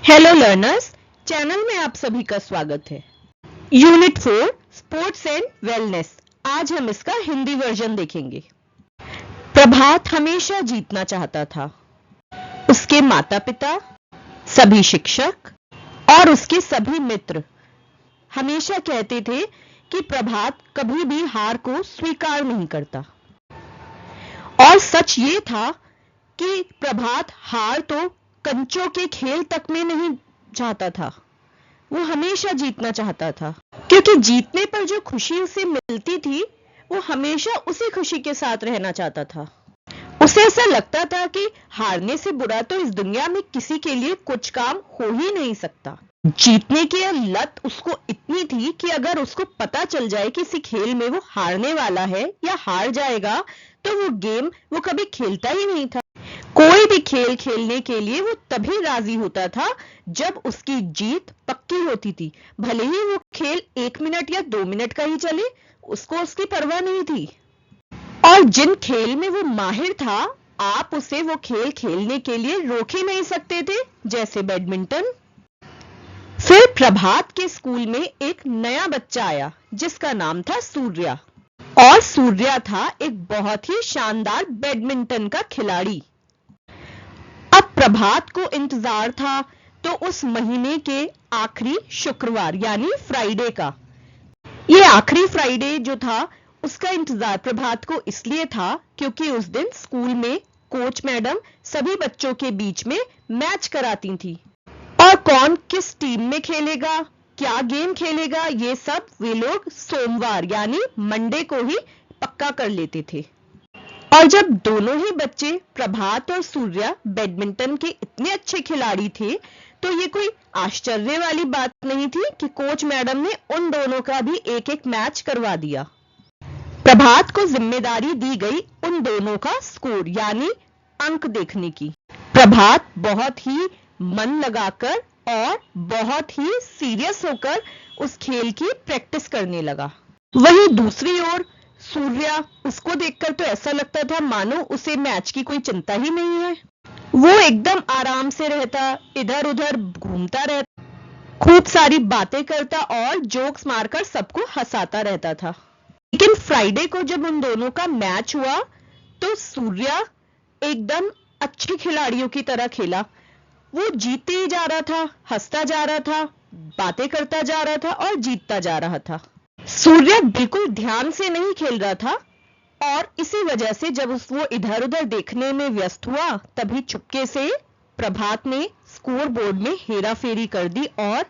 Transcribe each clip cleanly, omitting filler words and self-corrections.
Hello learners, channel में आप सभी का स्वागत है। Unit 4 sports and wellness. आज हम इसका हिंदी वर्जन देखेंगे। प्रभात हमेशा जीतना चाहता था। उसके माता पिता, सभी शिक्षक और उसके सभी मित्र हमेशा कहते थे कि प्रभात कभी भी हार को स्वीकार नहीं करता। और सच ये था कि प्रभात हार तो कंचों के खेल तक में नहीं चाहता था, वो हमेशा जीतना चाहता था, क्योंकि जीतने पर जो खुशी उसे मिलती थी वो हमेशा उसी खुशी के साथ रहना चाहता था। उसे ऐसा लगता था कि हारने से बुरा तो इस दुनिया में किसी के लिए कुछ काम हो ही नहीं सकता। जीतने की लत उसको इतनी थी कि अगर उसको पता चल जाए कि किसी खेल में वो हारने वाला है या हार जाएगा तो वो गेम वो कभी खेलता ही नहीं था। कोई भी खेल खेलने के लिए वो तभी राजी होता था जब उसकी जीत पक्की होती थी, भले ही वो खेल 1 मिनट या 2 मिनट का ही चले, उसको उसकी परवाह नहीं थी। और जिन खेल में वो माहिर था, आप उसे वो खेल खेलने के लिए रोक ही नहीं सकते थे, जैसे बैडमिंटन। फिर प्रभात के स्कूल में एक नया बच्चा आया जिसका नाम था सूर्या। और सूर्या था एक बहुत ही शानदार बैडमिंटन का खिलाड़ी। अब प्रभात को इंतजार था तो उस महीने के आखिरी शुक्रवार यानी फ्राइडे का। ये आखिरी फ्राइडे जो था उसका इंतजार प्रभात को इसलिए था क्योंकि उस दिन स्कूल में कोच मैडम सभी बच्चों के बीच में मैच कराती थी और कौन किस टीम में खेलेगा, क्या गेम खेलेगा, ये सब वे लोग सोमवार यानी मंडे को ही पक्का कर लेते थे। और जब दोनों ही बच्चे प्रभात और सूर्या बैडमिंटन के इतने अच्छे खिलाड़ी थे तो ये कोई आश्चर्य वाली बात नहीं थी कि कोच मैडम ने उन दोनों का भी एक एक मैच करवा दिया। प्रभात को जिम्मेदारी दी गई उन दोनों का स्कोर यानी अंक देखने की। प्रभात बहुत ही मन लगाकर और बहुत ही सीरियस होकर उस खेल की प्रैक्टिस करने लगा। वहीं दूसरी ओर सूर्या, उसको देखकर तो ऐसा लगता था मानो उसे मैच की कोई चिंता ही नहीं है। वो एकदम आराम से रहता, इधर उधर घूमता रहता, खूब सारी बातें करता और जोक्स मारकर सबको हंसाता रहता था। लेकिन फ्राइडे को जब उन दोनों का मैच हुआ तो सूर्या एकदम अच्छे खिलाड़ियों की तरह खेला। वो जीतते ही जा रहा था, हंसता जा रहा था, बातें करता जा रहा था और जीतता जा रहा था। सूर्या बिल्कुल ध्यान से नहीं खेल रहा था और इसी वजह से जब वो इधर उधर देखने में व्यस्त हुआ तभी चुपके से प्रभात ने स्कोर बोर्ड में हेराफेरी कर दी और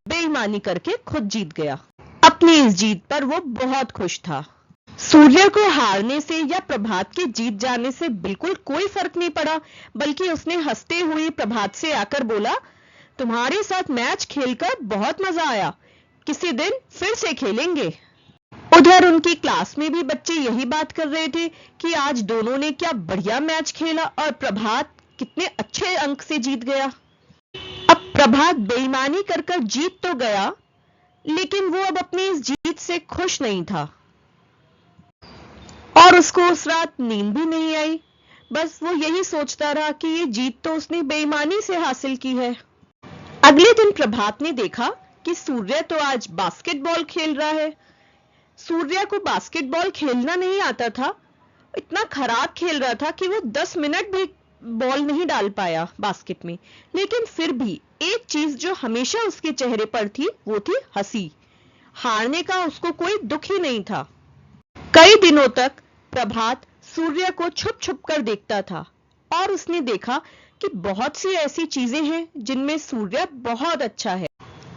बेईमानी करके खुद जीत गया। अपनी इस जीत पर वो बहुत खुश था। सूर्य को हारने से या प्रभात के जीत जाने से बिल्कुल कोई फर्क नहीं पड़ा, बल्कि उसने हंसते हुए प्रभात से आकर बोला, तुम्हारे साथ मैच खेलकर बहुत मजा आया, किसी दिन फिर से खेलेंगे। उधर उनकी क्लास में भी बच्चे यही बात कर रहे थे कि आज दोनों ने क्या बढ़िया मैच खेला और प्रभात कितने अच्छे अंक से जीत गया। अब प्रभात बेईमानी कर कर जीत तो गया, लेकिन वो अब अपनी इस जीत से खुश नहीं था और उसको उस रात नींद भी नहीं आई। बस वो यही सोचता रहा कि ये जीत तो उसने बेईमानी से हासिल की है। अगले दिन प्रभात ने देखा कि सूर्य तो आज बास्केटबॉल खेल रहा है। सूर्य को बास्केटबॉल खेलना नहीं आता था, इतना खराब खेल रहा था कि वो 10 मिनट भी बॉल नहीं डाल पाया बास्केट में। लेकिन फिर भी एक चीज जो हमेशा उसके चेहरे पर थी वो थी हंसी। हारने का उसको कोई दुख ही नहीं था। कई दिनों तक प्रभात सूर्य को छुप छुप कर देखता था और उसने देखा कि बहुत सी ऐसी चीजें हैं जिनमें सूर्य बहुत अच्छा है।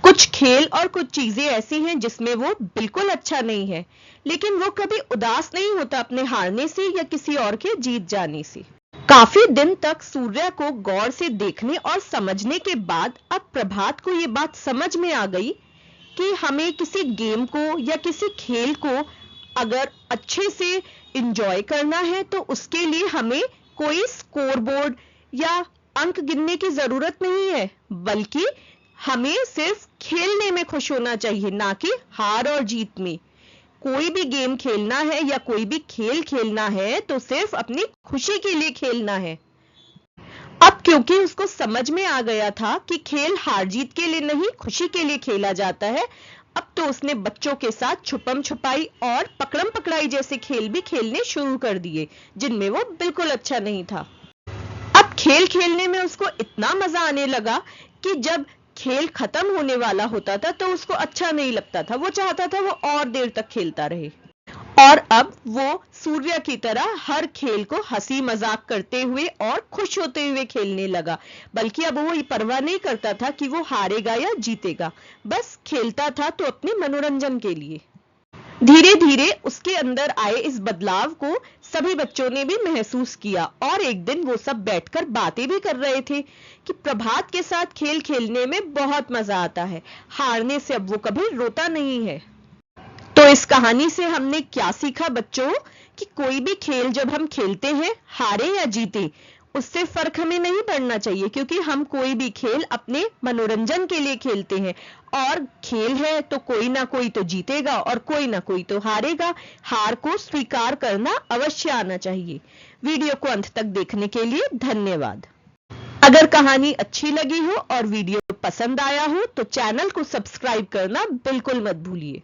कुछ खेल और कुछ चीजें ऐसी हैं जिसमें वो बिल्कुल अच्छा नहीं है, लेकिन वो कभी उदास नहीं होता अपने हारने से या किसी और के जीत जाने से। काफी दिन तक सूर्य को गौर से देखने और समझने के बाद अब प्रभात को ये बात समझ में आ गई कि हमें किसी गेम को या किसी खेल को अगर अच्छे से एंजॉय करना है तो उसके लिए हमें कोई स्कोर बोर्ड या अंक गिनने की जरूरत नहीं है, बल्कि हमें सिर्फ खेलने में खुश होना चाहिए, ना कि हार और जीत में। कोई भी गेम खेलना है या कोई भी खेल खेलना है तो सिर्फ अपनी खुशी के लिए खेलना है। अब क्योंकि उसको समझ में आ गया था कि खेल हार जीत के लिए नहीं, खुशी के लिए खेला जाता है, अब तो उसने बच्चों के साथ छुपम छुपाई और पकड़म पकड़ाई जैसे खेल भी खेलने शुरू कर दिए, जिनमें वो बिल्कुल अच्छा नहीं था। अब खेल खेलने में उसको इतना मजा आने लगा कि जब खेल खत्म होने वाला होता था तो उसको अच्छा नहीं लगता था, वो चाहता था वो और देर तक खेलता रहे। और अब वो सूर्य की तरह हर खेल को हंसी मजाक करते हुए और खुश होते हुए खेलने लगा, बल्कि अब वो ये परवाह नहीं करता था कि वो हारेगा या जीतेगा, बस खेलता था तो अपने मनोरंजन के लिए। धीरे धीरे उसके अंदर आए इस बदलाव को सभी बच्चों ने भी महसूस किया और एक दिन वो सब बैठकर बातें भी कर रहे थे कि प्रभात के साथ खेल खेलने में बहुत मजा आता है, हारने से अब वो कभी रोता नहीं है। तो इस कहानी से हमने क्या सीखा बच्चों, कि कोई भी खेल जब हम खेलते हैं, हारे या जीते, उससे फर्क हमें नहीं पड़ना चाहिए, क्योंकि हम कोई भी खेल अपने मनोरंजन के लिए खेलते हैं और खेल है तो कोई ना कोई तो जीतेगा और कोई ना कोई तो हारेगा। हार को स्वीकार करना अवश्य आना चाहिए। वीडियो को अंत तक देखने के लिए धन्यवाद। अगर कहानी अच्छी लगी हो और वीडियो पसंद आया हो तो चैनल को सब्सक्राइब करना बिल्कुल मत भूलिए।